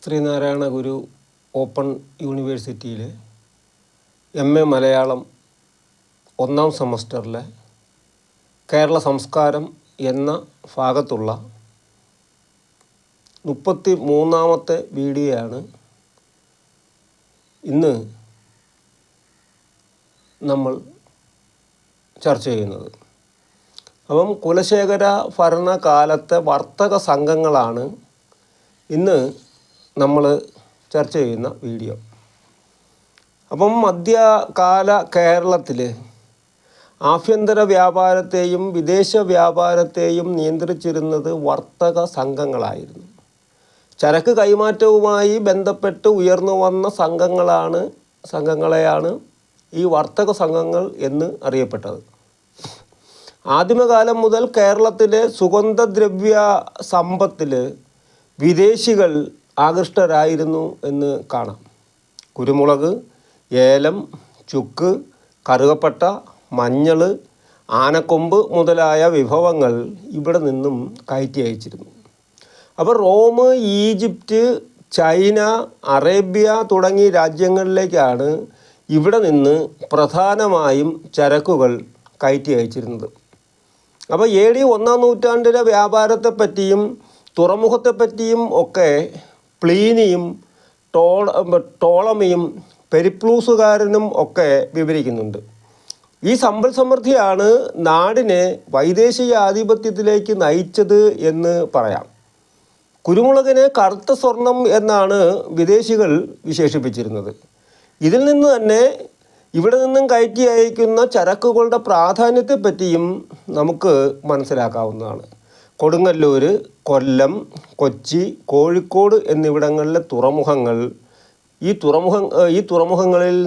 ശ്രീനാരായണ ഗുരു open യൂണിവേഴ്സിറ്റിയിൽ MA Malayalam 1ാം സെമസ്റ്ററിലെ Kerala സംസ്കാരം എന്ന ഭാഗത്തുള്ള 33ാമത്തെ വീഡിയോയാണ് ഇന്ന് നമ്മൾ ചർച്ച ചെയ്യുന്നത്. അപ്പം കുലശേഖര ഭരണകാലത്തെ വർത്തക സംഘങ്ങളാണ് ഇന്ന് നമ്മൾ ചർച്ച ചെയ്യുന്ന വീഡിയോ. അപ്പം മധ്യകാല കേരളത്തിൽ ആഭ്യന്തര വ്യാപാരത്തെയും വിദേശ വ്യാപാരത്തെയും നിയന്ത്രിച്ചിരുന്നത് വർത്തക സംഘങ്ങളായിരുന്നു. ചരക്ക് കൈമാറ്റവുമായി ബന്ധപ്പെട്ട് ഉയർന്നു വന്ന സംഘങ്ങളെയാണ് ഈ വർത്തക സംഘങ്ങൾ എന്ന് അറിയപ്പെട്ടത്. ആദിമകാലം മുതൽ കേരളത്തിലെ സുഗന്ധദ്രവ്യ സമ്പത്തിൽ വിദേശികൾ ആകൃഷ്ടരായിരുന്നു എന്ന് കാണാം. കുരുമുളക്, ഏലം, ചുക്ക്, കറുകപ്പട്ട, മഞ്ഞൾ, ആനക്കൊമ്പ് മുതലായ വിഭവങ്ങൾ ഇവിടെ നിന്നും കയറ്റി അയച്ചിരുന്നു. അപ്പോൾ റോം, ഈജിപ്റ്റ്, ചൈന, അറേബ്യ തുടങ്ങിയ രാജ്യങ്ങളിലേക്കാണ് ഇവിടെ നിന്ന് പ്രധാനമായും ചരക്കുകൾ കയറ്റി അയച്ചിരുന്നത്. അപ്പോൾ AD 1ാം നൂറ്റാണ്ടിലെ വ്യാപാരത്തെപ്പറ്റിയും തുറമുഖത്തെപ്പറ്റിയും ഒക്കെ പ്ലീനിയും ടോളമിയും പെരിപ്ലൂസുകാരനും ഒക്കെ വിവരിക്കുന്നുണ്ട്. ഈ സമ്പൽ സമൃദ്ധിയാണ് നാടിനെ വൈദേശിക ആധിപത്യത്തിലേക്ക് നയിച്ചത് എന്ന് പറയാം. കുരുമുളകിനെ കറുത്ത സ്വർണം എന്നാണ് വിദേശികൾ വിശേഷിപ്പിച്ചിരുന്നത്. ഇതിൽ നിന്ന് തന്നെ ഇവിടെ നിന്നും കയറ്റി അയക്കുന്ന ചരക്കുകളുടെ പ്രാധാന്യത്തെപ്പറ്റിയും നമുക്ക് മനസ്സിലാക്കാവുന്നതാണ്. കൊടുങ്ങല്ലൂർ, കൊല്ലം, കൊച്ചി, കോഴിക്കോട് എന്നിവിടങ്ങളിലെ തുറമുഖങ്ങൾ ഈ തുറമുഖങ്ങളിൽ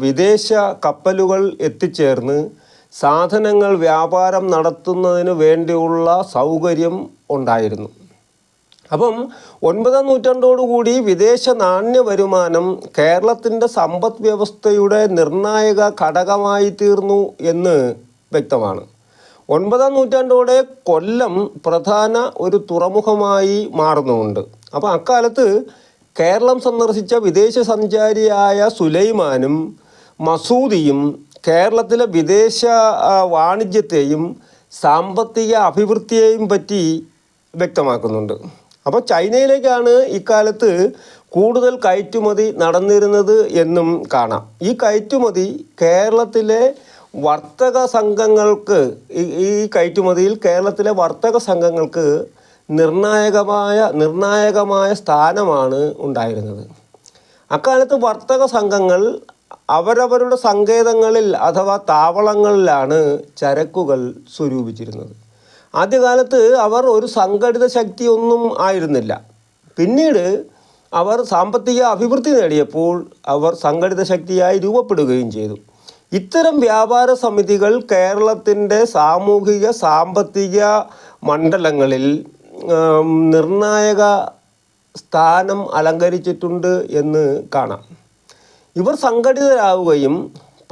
വിദേശ കപ്പലുകൾ എത്തിച്ചേർന്ന് സാധനങ്ങൾ വ്യാപാരം നടത്തുന്നതിന് വേണ്ടിയുള്ള സൗകര്യം ഉണ്ടായിരുന്നു. അപ്പം 9ാം നൂറ്റാണ്ടോടുകൂടി വിദേശ നാണ്യ വരുമാനം കേരളത്തിൻ്റെ സമ്പദ് വ്യവസ്ഥയുടെ നിർണായക ഘടകമായി തീർന്നു എന്ന് വ്യക്തമാണ്. 9ാം നൂറ്റാണ്ടോടെ കൊല്ലം പ്രധാന ഒരു തുറമുഖമായി മാറുന്നുമുണ്ട്. അപ്പോൾ അക്കാലത്ത് കേരളം സന്ദർശിച്ച വിദേശ സഞ്ചാരിയായ സുലൈമാനും മസൂദിയും കേരളത്തിലെ വിദേശ വാണിജ്യത്തെയും സാമ്പത്തിക അഭിവൃദ്ധിയെയും പറ്റി വ്യക്തമാക്കുന്നുണ്ട്. അപ്പോൾ ചൈനയിലേക്കാണ് ഇക്കാലത്ത് കൂടുതൽ കയറ്റുമതി നടന്നിരുന്നത് എന്നും കാണാം. ഈ കയറ്റുമതി കേരളത്തിലെ വർത്തക സംഘങ്ങൾക്ക് കേരളത്തിലെ വർത്തക സംഘങ്ങൾക്ക് നിർണായകമായ സ്ഥാനമാണ് ഉണ്ടായിരുന്നത്. അക്കാലത്ത് വർത്തക സംഘങ്ങൾ അവരവരുടെ സങ്കേതങ്ങളിൽ അഥവാ താവളങ്ങളിലാണ് ചരക്കുകൾ സ്വരൂപിച്ചിരുന്നത്. ആദ്യകാലത്ത് അവർ ഒരു സംഘടിത ശക്തിയൊന്നും ആയിരുന്നില്ല. പിന്നീട് അവർ സാമ്പത്തിക അഭിവൃദ്ധി നേടിയപ്പോൾ അവർ സംഘടിത ശക്തിയായി രൂപപ്പെടുകയും ചെയ്തു. ഇത്തരം വ്യാപാര സമിതികൾ കേരളത്തിൻ്റെ സാമൂഹിക സാമ്പത്തിക മണ്ഡലങ്ങളിൽ നിർണായക സ്ഥാനം അലങ്കരിച്ചിട്ടുണ്ട് എന്ന് കാണാം. ഇവർ സംഘടിതരാവുകയും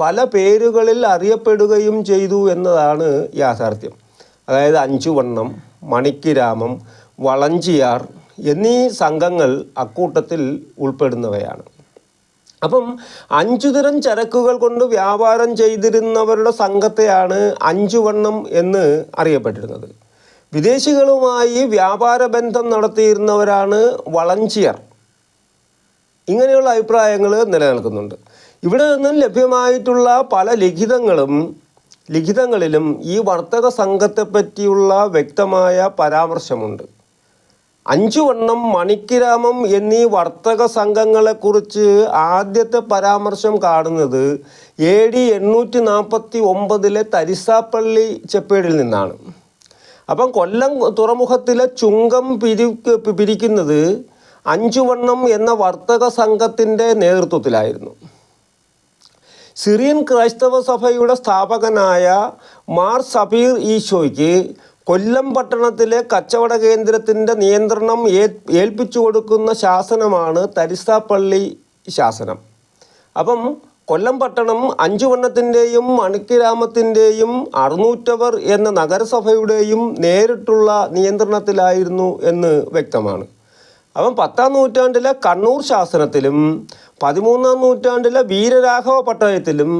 പല പേരുകളിൽ അറിയപ്പെടുകയും ചെയ്തു എന്നതാണ് യാഥാർത്ഥ്യം. അതായത് അഞ്ചുവണ്ണം, മണിക്കിരാമം, വളഞ്ചിയാർ എന്നീ സംഘങ്ങൾ അക്കൂട്ടത്തിൽ ഉൾപ്പെടുന്നവയാണ്. അപ്പം 5 തരം ചരക്കുകൾ കൊണ്ട് വ്യാപാരം ചെയ്തിരുന്നവരുടെ സംഘത്തെയാണ് അഞ്ചുവണ്ണം എന്ന് അറിയപ്പെട്ടിരുന്നത്. വിദേശികളുമായി വ്യാപാര ബന്ധം നടത്തിയിരുന്നവരാണ് വളഞ്ചിയർ. ഇങ്ങനെയുള്ള അഭിപ്രായങ്ങൾ നിലനിൽക്കുന്നുണ്ട്. ഇവിടെ നിന്നും ലഭ്യമായിട്ടുള്ള പല ലിഖിതങ്ങളിലും ഈ വർത്തക സംഘത്തെപ്പറ്റിയുള്ള വ്യക്തമായ പരാമർശമുണ്ട്. അഞ്ചുവണ്ണം, മണിക്കിരാമം എന്നീ വർത്തക സംഘങ്ങളെക്കുറിച്ച് ആദ്യത്തെ പരാമർശം കാണുന്നത് AD 849 തരിസാപ്പള്ളി ചെപ്പേടിൽ നിന്നാണ്. അപ്പം കൊല്ലം തുറമുഖത്തിലെ ചുങ്കം പിരിക്കുന്നത് അഞ്ചുവണ്ണം എന്ന വർത്തക സംഘത്തിൻ്റെ നേതൃത്വത്തിലായിരുന്നു. സിറിയൻ ക്രൈസ്തവ സഭയുടെ സ്ഥാപകനായ മാർ സഫീർ ഈശോയ്ക്ക് കൊല്ലം പട്ടണത്തിലെ കച്ചവട കേന്ദ്രത്തിൻ്റെ നിയന്ത്രണം ഏൽപ്പിച്ചു കൊടുക്കുന്ന ശാസനമാണ് തരിസാപ്പള്ളി ശാസനം. അപ്പം കൊല്ലം പട്ടണം അഞ്ചുവണ്ണത്തിൻ്റെയും മണിക്കിരാമത്തിൻ്റെയും അറുന്നൂറ്റവർ എന്ന നഗരസഭയുടെയും നേരിട്ടുള്ള നിയന്ത്രണത്തിലായിരുന്നു എന്ന് വ്യക്തമാണ്. അപ്പം 10-ാം നൂറ്റാണ്ടിലെ കണ്ണൂർ ശാസനത്തിലും 13-ാം നൂറ്റാണ്ടിലെ വീരരാഘവ പട്ടയത്തിലും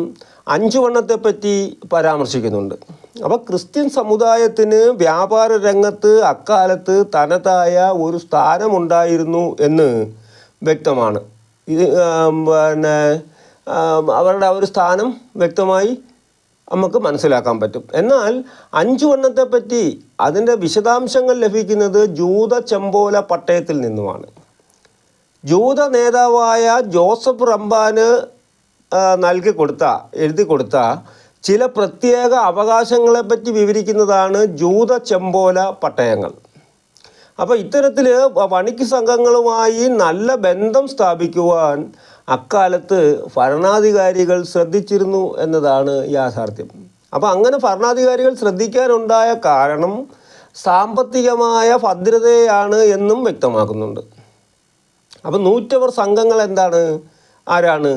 5 വണ്ണത്തെപ്പറ്റി പരാമർശിക്കുന്നുണ്ട്. അപ്പോൾ ക്രിസ്ത്യൻ സമുദായത്തിന് വ്യാപാര രംഗത്ത് അക്കാലത്ത് തനതായ ഒരു സ്ഥാനമുണ്ടായിരുന്നു എന്ന് വ്യക്തമാണ്. ഇത് അവരുടെ ആ ഒരു സ്ഥാനം വ്യക്തമായി നമുക്ക് മനസ്സിലാക്കാൻ പറ്റും. എന്നാൽ 5 വണ്ണത്തെപ്പറ്റി അതിൻ്റെ വിശദാംശങ്ങൾ ലഭിക്കുന്നത് ജൂത ചെമ്പോല പട്ടയത്തിൽ നിന്നുമാണ്. ജൂത നേതാവായ ജോസഫ് റംബാന് എഴുതി കൊടുത്ത ചില പ്രത്യേക അവകാശങ്ങളെപ്പറ്റി വിവരിക്കുന്നതാണ് ജൂത ചെമ്പോല പട്ടയങ്ങൾ. അപ്പോൾ ഇത്തരത്തിൽ വണിക്ക് സംഘങ്ങളുമായി നല്ല ബന്ധം സ്ഥാപിക്കുവാൻ അക്കാലത്ത് ഭരണാധികാരികൾ ശ്രദ്ധിച്ചിരുന്നു എന്നതാണ് യാഥാർത്ഥ്യം. അപ്പോൾ അങ്ങനെ ഭരണാധികാരികൾ ശ്രദ്ധിക്കാനുണ്ടായ കാരണം സാമ്പത്തികമായ ഭദ്രതയാണ് എന്നും വ്യക്തമാക്കുന്നുണ്ട്. അപ്പോൾ നൂറ്റവർ സംഘങ്ങൾ ആരാണ്?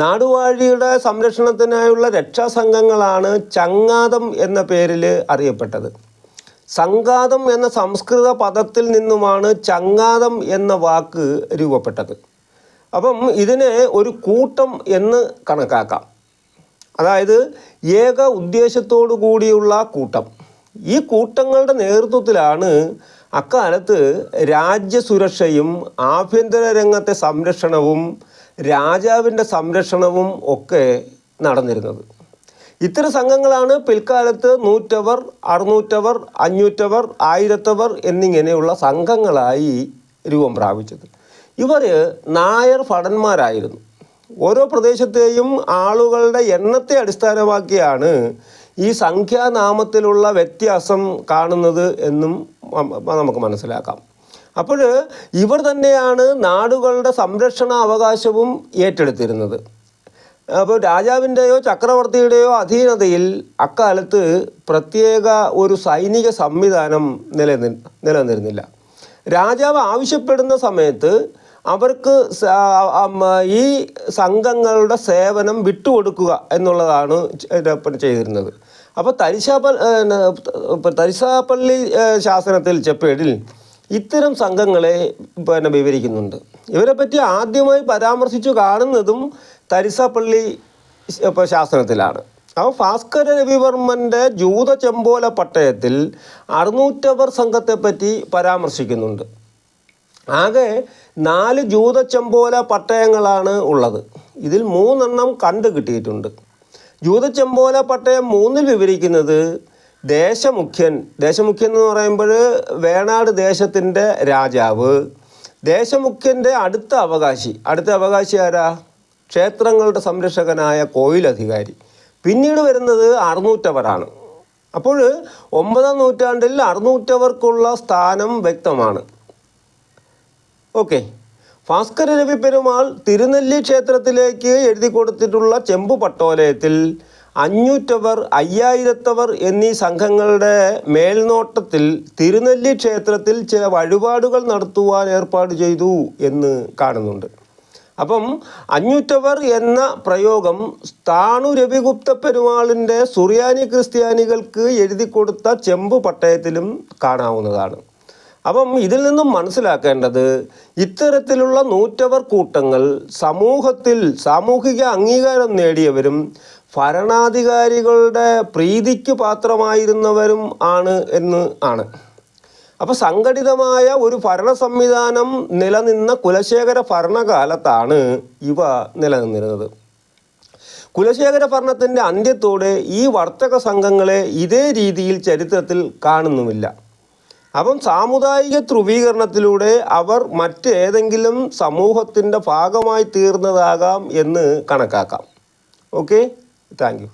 നാടുവാഴിയുടെ സംരക്ഷണത്തിനായുള്ള രക്ഷാസംഘങ്ങളാണ് ചങ്ങാതം എന്ന പേരിൽ അറിയപ്പെട്ടത്. സംഘാതം എന്ന സംസ്കൃത പദത്തിൽ നിന്നുമാണ് ചങ്ങാതം എന്ന വാക്ക് രൂപപ്പെട്ടത്. അപ്പം ഇതിനെ ഒരു കൂട്ടം എന്ന് കണക്കാക്കാം. അതായത് ഏക ഉദ്ദേശത്തോടു കൂടിയുള്ള കൂട്ടം. ഈ കൂട്ടങ്ങളുടെ നേതൃത്വത്തിലാണ് അക്കാലത്ത് രാജ്യസുരക്ഷയും ആഭ്യന്തര രംഗത്തെ സംരക്ഷണവും രാജാവിൻ്റെ സംരക്ഷണവും ഒക്കെ നടന്നിരുന്നത്. ഇത്തരം സംഘങ്ങളാണ് പിൽക്കാലത്ത് 100 600 500 1000 എന്നിങ്ങനെയുള്ള സംഘങ്ങളായി രൂപം പ്രാപിച്ചത്. ഇവർ നായർ ഭടന്മാരായിരുന്നു. ഓരോ പ്രദേശത്തെയും ആളുകളുടെ എണ്ണത്തെ അടിസ്ഥാനമാക്കിയാണ് ഈ സംഖ്യാനാമത്തിലുള്ള വ്യത്യാസം കാണുന്നത് എന്നും നമുക്ക് മനസ്സിലാക്കാം. അപ്പോൾ ഇവർ തന്നെയാണ് നാടുകളുടെ സംരക്ഷണ അവകാശവും ഏറ്റെടുത്തിരുന്നത്. അപ്പോൾ രാജാവിൻ്റെയോ ചക്രവർത്തിയുടെയോ അധീനതയിൽ അക്കാലത്ത് പ്രത്യേക ഒരു സൈനിക സംവിധാനം നിലനിന്നിരുന്നില്ല. രാജാവ് ആവശ്യപ്പെടുന്ന സമയത്ത് അവർക്ക് ഈ സംഘങ്ങളുടെ സേവനം വിട്ടുകൊടുക്കുക എന്നുള്ളതാണ് ചെയ്തിരുന്നത്. അപ്പോൾ തരിശാപ്പള്ളി ശാസനത്തിൽ ചെപ്പേടിൽ ഇത്തരം സംഘങ്ങളെ വിവരിക്കുന്നുണ്ട്. ഇവരെപ്പറ്റി ആദ്യമായി പരാമർശിച്ചു കാണുന്നതും തരിശാപ്പള്ളി ശാസനത്തിലാണ്. അപ്പോൾ ഭാസ്കര രവിവർമ്മൻ്റെ ജൂത ചെമ്പോല പട്ടയത്തിൽ 600 സംഘത്തെപ്പറ്റി പരാമർശിക്കുന്നുണ്ട്. ആകെ 4 ജൂത ചെമ്പോല പട്ടയങ്ങളാണ് ഉള്ളത്. ഇതിൽ 3 കണ്ടു കിട്ടിയിട്ടുണ്ട്. ജൂത ചെമ്പോല പട്ടയം 3 വിവരിക്കുന്നത് ദേശമുഖ്യൻ എന്ന് പറയുമ്പോൾ വേണാട് ദേശത്തിൻ്റെ രാജാവ്, ദേശമുഖ്യൻ്റെ അടുത്ത അവകാശി ആരാ? ക്ഷേത്രങ്ങളുടെ സംരക്ഷകനായ കോയിലധികാരി. പിന്നീട് വരുന്നത് 600 അപ്പോൾ 9-ാം നൂറ്റാണ്ടിൽ 600 സ്ഥാനം വ്യക്തമാണ്. ഓക്കെ. ഭാസ്കര രവി പെരുമാൾ തിരുനെല്ലി ക്ഷേത്രത്തിലേക്ക് എഴുതി കൊടുത്തിട്ടുള്ള ചെമ്പു പട്ടോലയത്തിൽ 500 5000 എന്നീ സംഘങ്ങളുടെ മേൽനോട്ടത്തിൽ തിരുനെല്ലി ക്ഷേത്രത്തിൽ ചില വഴിപാടുകൾ നടത്തുവാൻ ഏർപ്പാട് ചെയ്തു എന്ന് കാണുന്നുണ്ട്. അപ്പം 500 എന്ന പ്രയോഗം സ്ഥാണു രവിഗുപ്ത പെരുമാളിൻ്റെ സുറിയാനി ക്രിസ്ത്യാനികൾക്ക് എഴുതി കൊടുത്ത ചെമ്പു പട്ടയത്തിലും കാണാവുന്നതാണ്. അപ്പം ഇതിൽ നിന്നും മനസ്സിലാക്കേണ്ടത് ഇത്തരത്തിലുള്ള 100 കൂട്ടങ്ങൾ സമൂഹത്തിൽ സാമൂഹിക അംഗീകാരം നേടിയവരും ഭരണാധികാരികളുടെ പ്രീതിക്ക് പാത്രമായിരുന്നവരും ആണ്. അപ്പോൾ സംഘടിതമായ ഒരു ഭരണ സംവിധാനം നിലനിന്ന കുലശേഖര ഭരണകാലത്താണ് ഇവ നിലനിന്നിരുന്നത്. കുലശേഖര ഭരണത്തിൻ്റെ അന്ത്യത്തോടെ ഈ വർത്തക സംഘങ്ങളെ ഇതേ രീതിയിൽ ചരിത്രത്തിൽ കാണുന്നുമില്ല. അപ്പം സാമുദായിക ധ്രുവീകരണത്തിലൂടെ അവർ മറ്റേതെങ്കിലും സമൂഹത്തിൻ്റെ ഭാഗമായി തീർന്നതാകാം എന്ന് കണക്കാക്കാം. Okay, thank you.